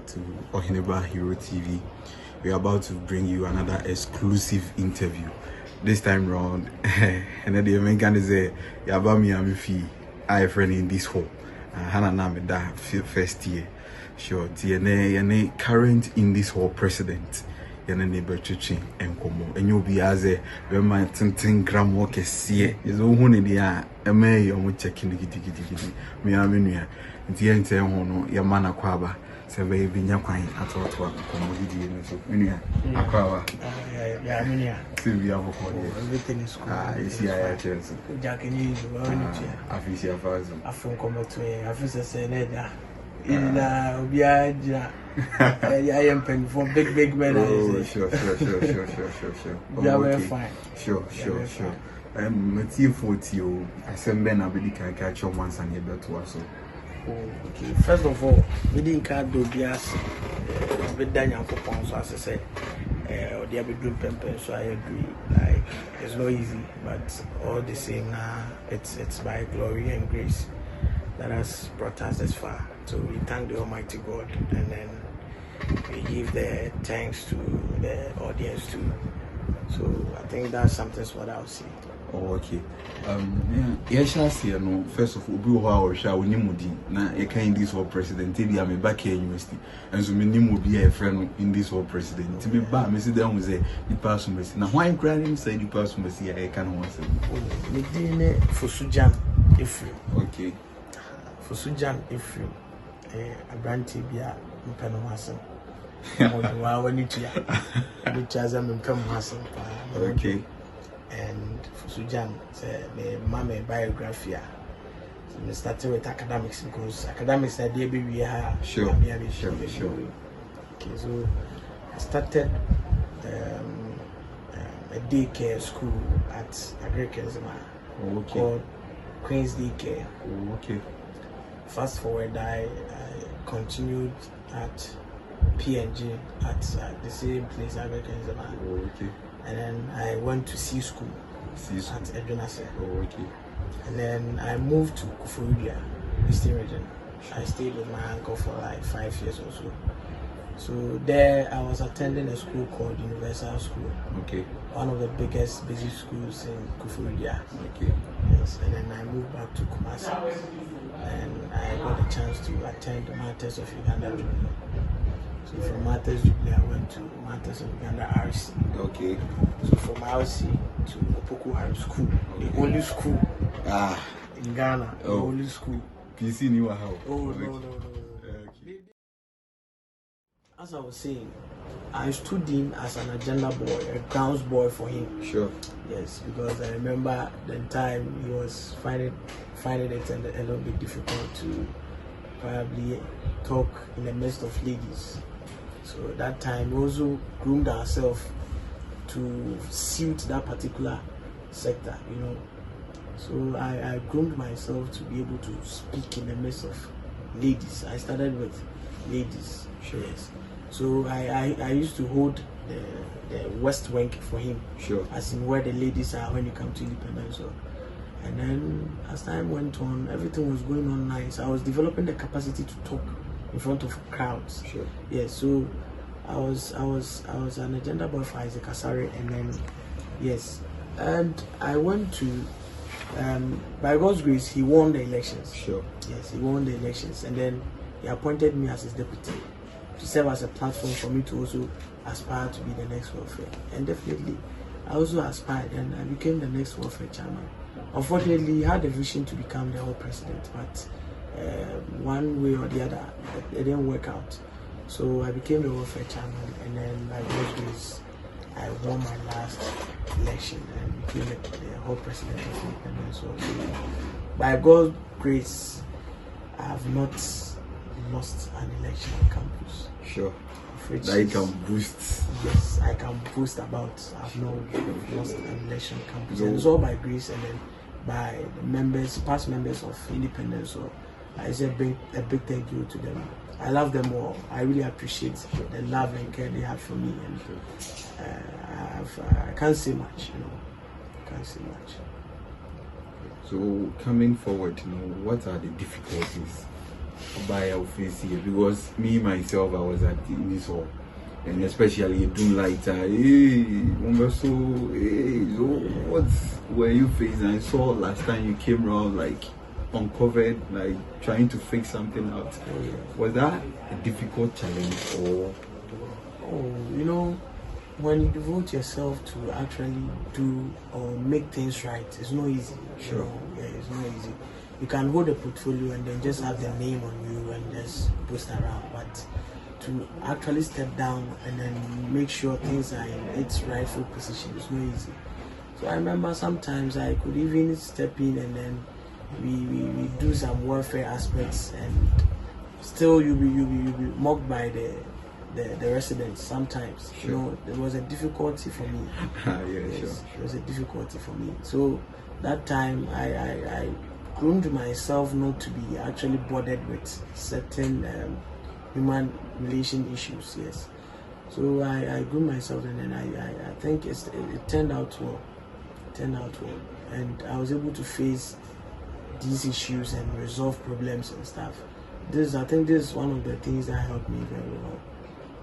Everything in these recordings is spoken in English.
to Ohineba Hero TV. We are about to bring you another exclusive interview. This time round, and then the American is a Yabami Amifi, I friend in this hall. Hana Name da first year. Sure, DNA current in this hall president. Yana neighbor chichi and como. And you'll be as a very my 10 gram walk a see is one in the air. A may you checking the giddy. Me aminia. The ente hono Yamana Kwaba. Survey Binyaquine at all to commodity and so many. Aquaba. Yeah, Sylvia, everything is cool. I see I chance. Jack and you, Afisia Fazo. I from come to a officer said, in Biaja. I am paying for big men. Oh, sure. We are very fine. Sure. Matthew 40, I send Ben Abidi can catch your once and you better also. Okay, first of all, we didn't catch the Bias with Djan Fosu, so as I said, or the other group, so I agree. Like, it's not easy, but all the same, now it's by glory and grace that has brought us this far. So we thank the Almighty God, and then we give the thanks to the audience too. So I think that's something what I'll say. Oh, okay. Yeah, shall see, no. First of all, we will shall we nimudi. Now, a kind this for president. I am back here university, and so many will be a friend in this for president. To be back, Mr. Down was a person. Now, why I'm crying say the person was here? I can't want to say. Djan Fosu Ephraim. Okay. Fosu Ephraim. A brand TBA, Mpanomasan. Okay. And Fosu the mama biography. So we started with academics because academics are there. We have sure. Okay, so I started a daycare school at Agricalism called Queen's Daycare. Okay. Fast forward, I continued at PNG at the same place Agricalism. Okay. And then I went to C school at Edwinase. Okay. And then I moved to Kufuria, Eastern Region. I stayed with my uncle for like 5 years or so. So there I was attending a school called Universal School. Okay. One of the biggest busy schools in Kufuria. Okay. Yes. And then I moved back to Kumasi. And I got a chance to attend the Martyrs of Uganda Jubilee. So from Martyrs Jubilee, I went to Martyrs of Uganda RC. Okay. So from RC to Opoku High School, the only school in Ghana, the only school. PC knew how? Oh, no. Okay. As I was saying, I stood in as an agenda boy, a grounds boy for him. Sure. Yes, because I remember the time he was finding it a little bit difficult to probably talk in the midst of ladies. So that time we also groomed ourselves to suit that particular sector, So I groomed myself to be able to speak in the midst of ladies. I started with ladies. Sure. Yes. So I used to hold the West Wing for him. Sure. As in where the ladies are when you come to independence. And then as time went on, everything was going on nice. I was developing the capacity to talk in front of crowds. Sure. Yes, so I was an agenda boy for Isaac Asare, and then yes. And I went to by God's grace he won the elections. Sure. Yes, he won the elections, and then he appointed me as his deputy to serve as a platform for me to also aspire to be the next welfare. And definitely I also aspired and I became the next welfare chairman. Unfortunately, he had a vision to become the whole president, but one way or the other, it didn't work out. So I became the welfare chairman, and then by God's grace, I won my last election and became the whole president of independence. So by God's grace, I have not lost an election on campus. Sure. That you can boost. Yes, I can boast about. I've not lost an election on campus. And it's all by grace, and then by the members, past members of Independence. So I say a big thank you to them. I love them all. I really appreciate the love and care they have for me, and I can't say much, Can't say much. So coming forward, what are the difficulties by our face here, because me myself I was at this hall, and especially doing lighter. Hey, so what were you facing? I saw last time you came around like uncovered, like trying to fix something out. Was that a difficult challenge or? Oh, when you devote yourself to actually do or make things right, it's not easy. Sure. Yeah, it's not easy. You can hold a portfolio and then just have the name on you and just post around, but to actually step down and then make sure things are in its rightful position is not easy. So I remember sometimes I could even step in and then we do some welfare aspects, and still you'll be mocked by the residents sometimes. Sure. There was a difficulty for me. Yes, sure. There was a difficulty for me. So that time I groomed myself not to be actually bothered with certain human relation issues. Yes. So I groomed myself, and then I think it turned out well. And I was able to face these issues and resolve problems and stuff. I think this is one of the things that helped me very well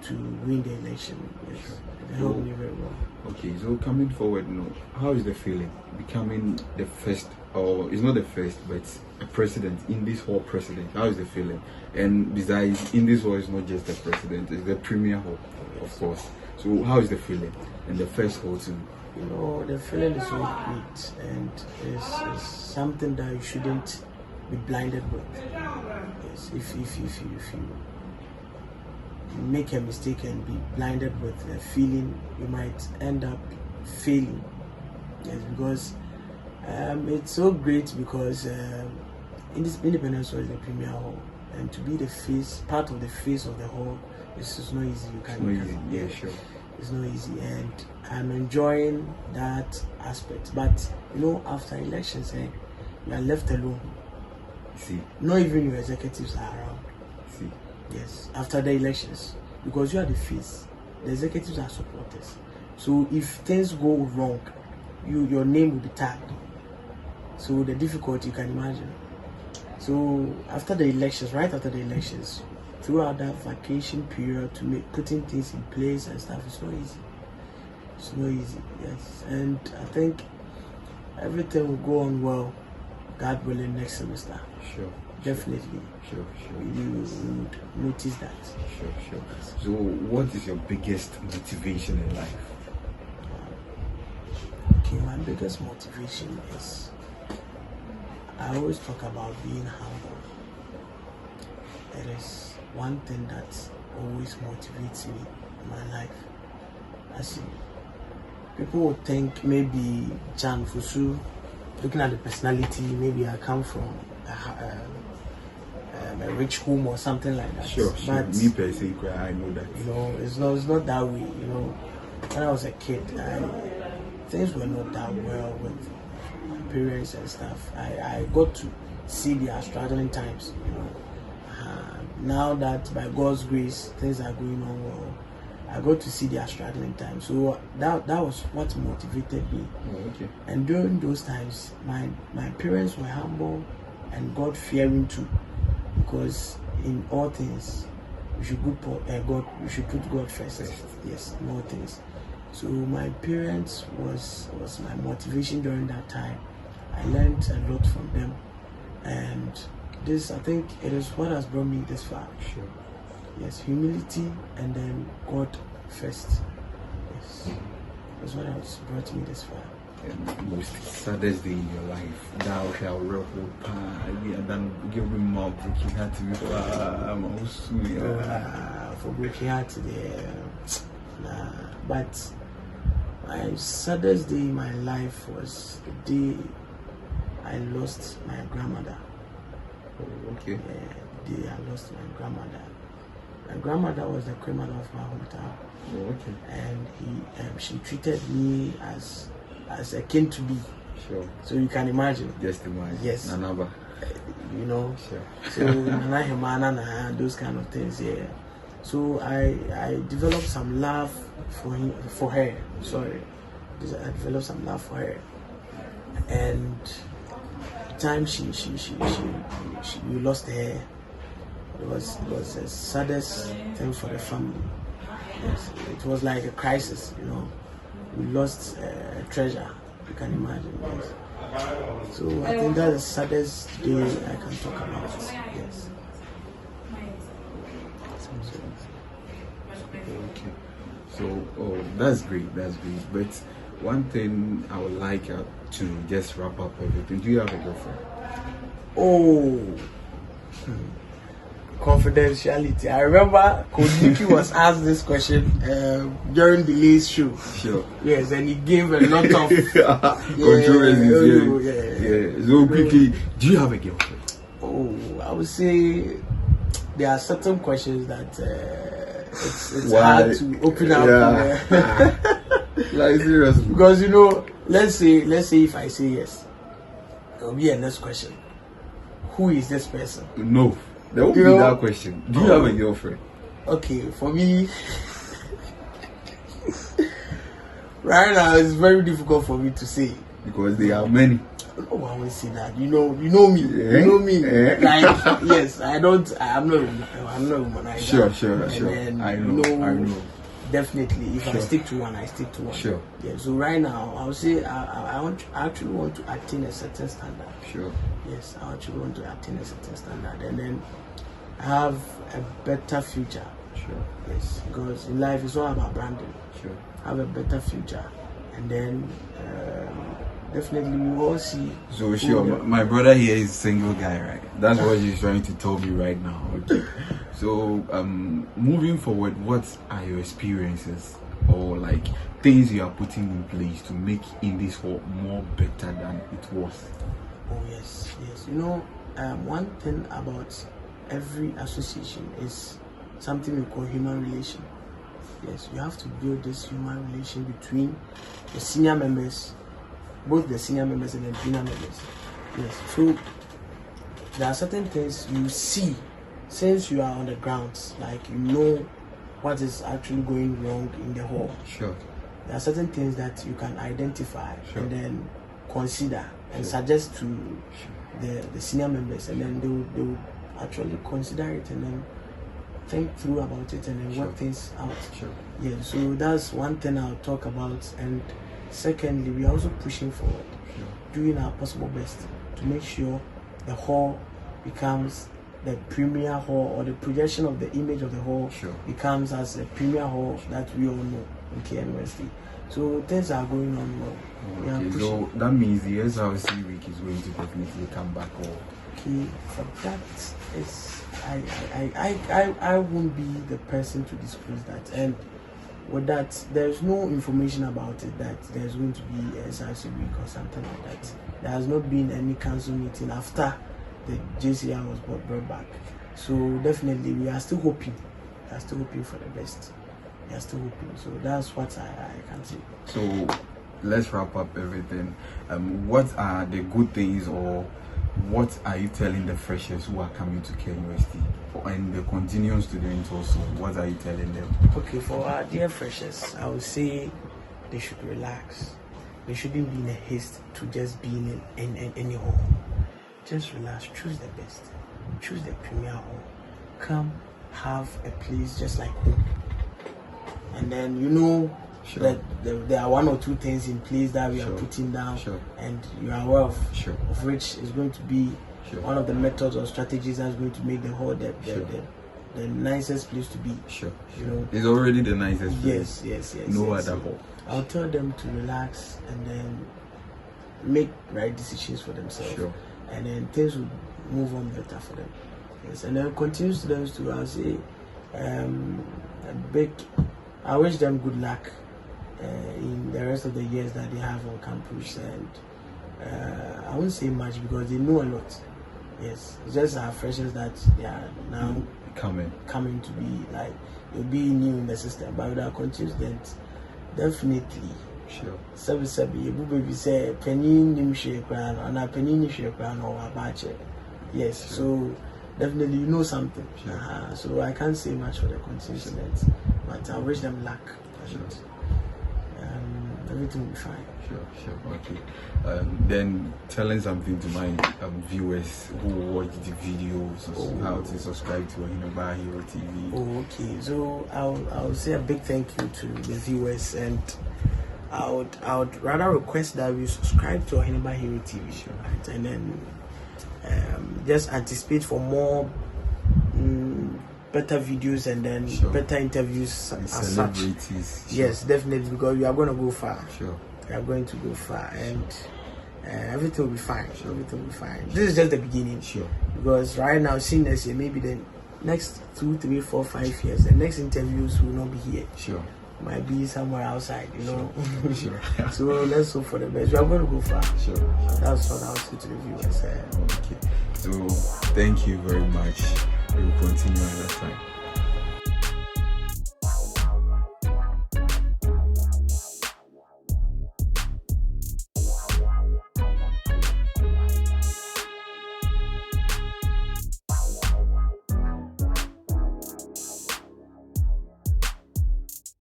to win the election. Yes, it helped me very well. Okay, so coming forward, how is the feeling becoming the first, or it's not the first, but a president in this hall president? How is the feeling? And besides, in this hall, it's not just the president; it's the premier hall, of course. So how is the feeling? And the first hall too. The feeling is so great, and it's something that you shouldn't be blinded with. Yes, if you make a mistake and be blinded with a feeling, you might end up failing. Yes, because it's so great, because in this Independence Hall is the premier hall, and to be part of the face of the hall, it's not easy. Yeah, sure. It's not easy, and I'm enjoying that aspect. But after elections, you are left alone. See. Not even your executives are around. See. Yes, after the elections, because you are the face, the executives are supporters. So if things go wrong, your name will be tagged. So the difficulty you can imagine. So after the elections, right after the elections, throughout that vacation period, to putting things in place and stuff, it's not easy. It's not easy, yes. And I think everything will go on well, God willing, next semester. Sure. Definitely. Sure. You would notice that. Sure. So what is your biggest motivation in life? Okay, my biggest motivation is, I always talk about being humble. It is one thing that always motivates me in my life. People would think maybe Djan Fosu, looking at the personality, maybe I come from a rich home or something like that. Sure. But me per se, I know that. it's not that way. When I was a kid, things were not that well with my parents and stuff. I got to see their struggling times. Now that by God's grace things are going on well, I got to see their struggling times. So that was what motivated me. Oh, okay. And during those times, my parents were humble and God fearing too, because in all things we should put God first. Yes, in all things. So my parents was my motivation during that time. I learned a lot from them, and this, I think, it is what has brought me this far. Sure. Yes, humility and then God first. Yes, that's what has brought me this far. And most saddest day in your life, thou shall real hope, and then give me more broken heart to me. I'm also For breaking heart today, but my saddest day in my life was the day I lost my grandmother. Oh, okay. The day I lost my grandmother. My grandmother was the grandmother of my hometown. Oh, okay. And she treated me as a kin to be. Sure. So you can imagine. Just imagine. Yes. Nanaba. Sure. So Nana Hemana, those kind of things. Yeah. So I developed some love for her. Sorry, I developed some love for her, and the time we lost her, it was the saddest thing for the family. Yes, it was like a crisis, you know. We lost a treasure, you can imagine. Yes. So I think that's the saddest day I can talk about. Yes. Okay. So, oh, that's great. That's great. But one thing I would like to just wrap up everything. Do you have a girlfriend? Oh. Confidentiality. I remember Kodiki was asked this question during the Lay's show. Sure. Yes, and he gave a lot of controversies. Yeah. So quickly, do you have a girlfriend? Oh, I would say there are certain questions that it's hard to open up. Like seriously. Because you know, let's say if I say yes, there will be a next question. Who is this person? No. There won't be that question. Do you have a girlfriend? Okay, for me, right now it's very difficult for me to say. Because there are many. No, I won't say that. You know me. You know me. Like, yes, I'm not a womanizer. Sure. I know. Definitely, if I stick to one, I stick to one. Sure. Yeah. So right now, I would say I actually want to attain a certain standard. Sure. Yes, I actually want to attain a certain standard, and then have a better future. Sure. Yes, because in life it's all about branding. Sure. Have a better future, and then definitely we will all see. So sure, my brother here is a single guy, right? That's what he's trying to tell me right now. Okay. So moving forward, what are your experiences or like things you are putting in place to make in this hall more better than it was? Oh yes. You know, one thing about every association is something we call human relation. Yes, you have to build this human relation between the senior members, both the senior members and the junior members. Yes, so there are certain things you see since you are on the grounds, like you know what is actually going wrong in the hall. Sure. There are certain things that you can identify and then consider and suggest to the senior members, and then they will actually consider it and then think through about it and then work things out. Sure. Yeah, so that's one thing I'll talk about. And secondly, we're also pushing forward, doing our possible best to make sure the hall becomes the premier hall, or the projection of the image of the hall becomes as a premier hall that we all know in KNUST. So things are going on well. Okay, so that means the SRC week is going to definitely come back. Okay, for that is I won't be the person to disclose that, and with that there's no information about it that there's going to be a SRC week or something like that. There has not been any council meeting after the JCR was brought back. So definitely we are still hoping. We are still hoping for the best. We are still hoping. So that's what I can say. So let's wrap up everything. What are the good things, or what are you telling the freshers who are coming to KNUST and the continuing students also? What are you telling them? Okay, for our dear freshers, I would say they should relax. They shouldn't be in a haste to just be in any hall. Just relax, choose the best, choose the premier hall, come have a place just like home, and then you know that there are one or two things in place that we are putting down, and you are aware of which is going to be one of the methods or strategies that's going to make the hall the nicest place to be. You know, it's already the nicest place. Yes. No other hall. I'll tell them to relax and then make right decisions for themselves. And then things will move on better for them. Yes, and then continue students too. I'll say, I wish them good luck in the rest of the years that they have on campus. And I won't say much because they know a lot. Yes, it's just our freshers that they are now coming to be like, they'll be new in the system. But with our continued students, definitely. Sabi baby say penny nimshe crown and a penny nimshe crown or a batcher. Yes, so definitely you know something. So I can't say much for the continued students, but I wish them luck. The everything will be fine. Sure. Okay. Then tell us something to my viewers who watch the videos, how to subscribe to Ohinaba Hero TV. Oh, okay. So I'll say a big thank you to the viewers, and I would rather request that you subscribe to Ohinaba Hero TV, right? And then just anticipate for more better videos and then better interviews as celebrities. Such. Yes, definitely, because we are going to go far. Sure. We are going to go far, and everything will be fine. Everything will be fine. This is just the beginning. Sure. Because right now, seeing this year, maybe the next 2, 3, 4, 5 years, the next interviews will not be here. Sure. Might be somewhere outside, you know. Sure. So let's hope for the best. We are going to go far. Sure. That's what I'll say to the viewers. Okay. So thank you very much. We will continue another time.